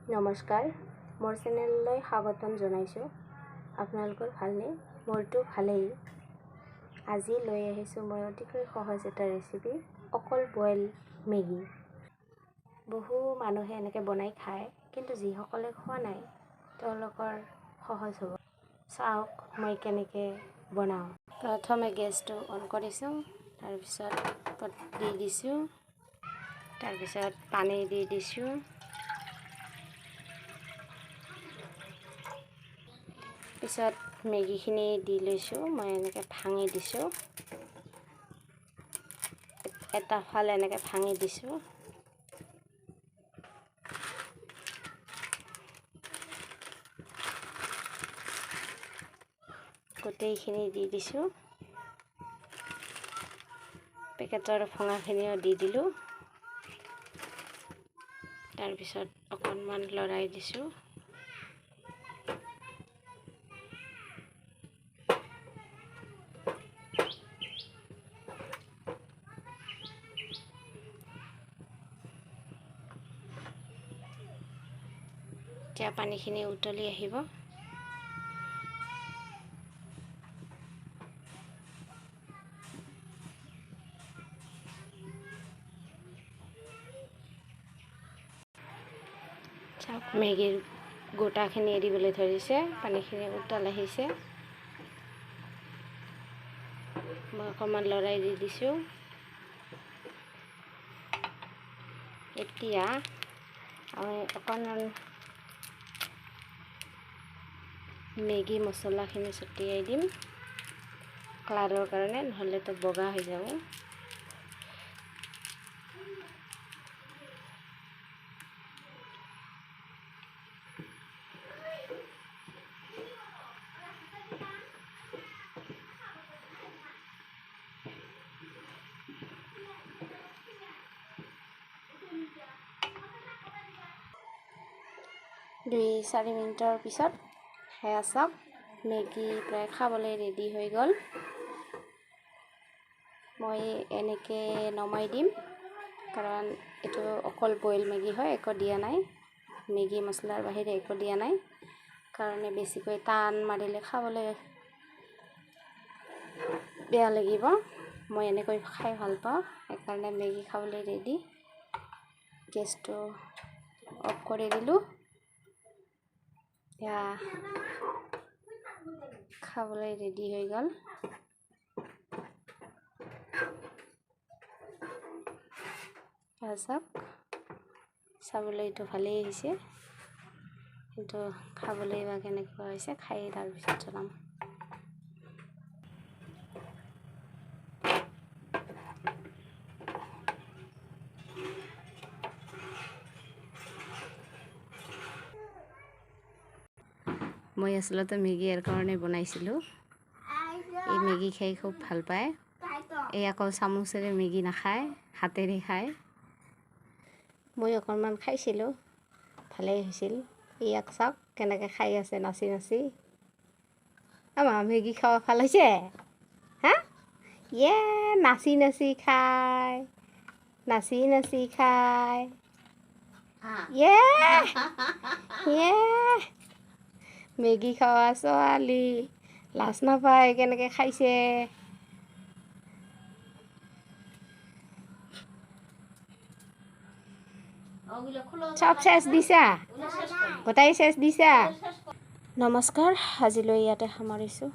নমস্কাৰ, মোৰ চেনেললৈ স্বাগতম জনাইছোঁ। আপোনালোকৰ ভালনে? মোৰতো ভালেই। আজি লৈ আহিছোঁ মই অতিকৈ সহজ এটা ৰেচিপি, অকল বইল মেগী। বহু মানুহে এনেকৈ বনাই খায়, কিন্তু যিসকলে খোৱা নাই তেওঁলোকৰ সহজ হ'ব। চাওক মই কেনেকৈ বনাওঁ। প্ৰথমে গেছটো অন কৰিছোঁ, তাৰপিছত দি দিছোঁ, তাৰপিছত পানী দি দিছোঁ। পিছত মেগীখিনি দি লৈছোঁ, মই এনেকৈ ভাঙি দিছোঁ, এটা ফাল এনেকৈ ভাঙি দিছোঁ। গোটেইখিনি দি দিছোঁ, পেকেটৰ ভঙাখিনিও দি দিলোঁ। তাৰপিছত অকণমান লৰাই দিছোঁ। এতিয়া পানীখিনি উতলি আহিব। মেগীৰ গোটাখিনি এৰিবলৈ ধৰিছে, পানীখিনি উতল আহিছে। মই অকণমান লৰাই দি দিছোঁ। এতিয়া আমি অকণমান মেগী মছলাখিনি ছটিয়াই দিম কালাৰৰ কাৰণে, নহ'লেতো বগা হৈ যাব। দুই 4 মিনিটৰ পিছত সেয়া চাওক, মেগী প্ৰায় খাবলৈ ৰেডি হৈ গ'ল। মই এনেকৈ নমাই দিম, কাৰণ এইটো অকল বইল মেগী হয়, একো দিয়া নাই, মেগী মছলাৰ বাহিৰে একো দিয়া নাই, কাৰণে বেছিকৈ টান মাৰিলে খাবলৈ বেয়া লাগিব। মই এনেকৈ খাই ভাল পাওঁ, সেইকাৰণে মেগী খাবলৈ ৰেডি। গেছটো অফ কৰি দিলোঁ। এতিয়া খাবলৈ ৰেডি হৈ গ'ল। চাওক, চাবলৈ এইটো ভালেই হৈছে, কিন্তু খাবলৈ বা কেনেকুৱা হৈছে খাই তাৰপিছত জনাম। মই আচলতে মেগী ইয়াৰ কাৰণে বনাইছিলোঁ। এই মেগী খাই খুব ভাল পায়। এই আকৌ চামুচেৰে মেগী নাখায়, হাতেৰে খায়। মই অকণমান খাইছিলোঁ, ভালেই হৈছিল। ইয়াক চাওক কেনেকৈ খাই আছে নাচি নাচি। আমাৰ মেগী খাব ভাল হৈছে, হা? নাচি নাচি খায়, নাচি নাচি খায়। মেগী খোৱা ছোৱালী লাজ নাপায়, কেনেকৈ খাইছে। চব চেচ দিছা, গোটাই চেচ দিছা। নমস্কাৰ, আজিলৈ ইয়াতে সামৰিছোঁ।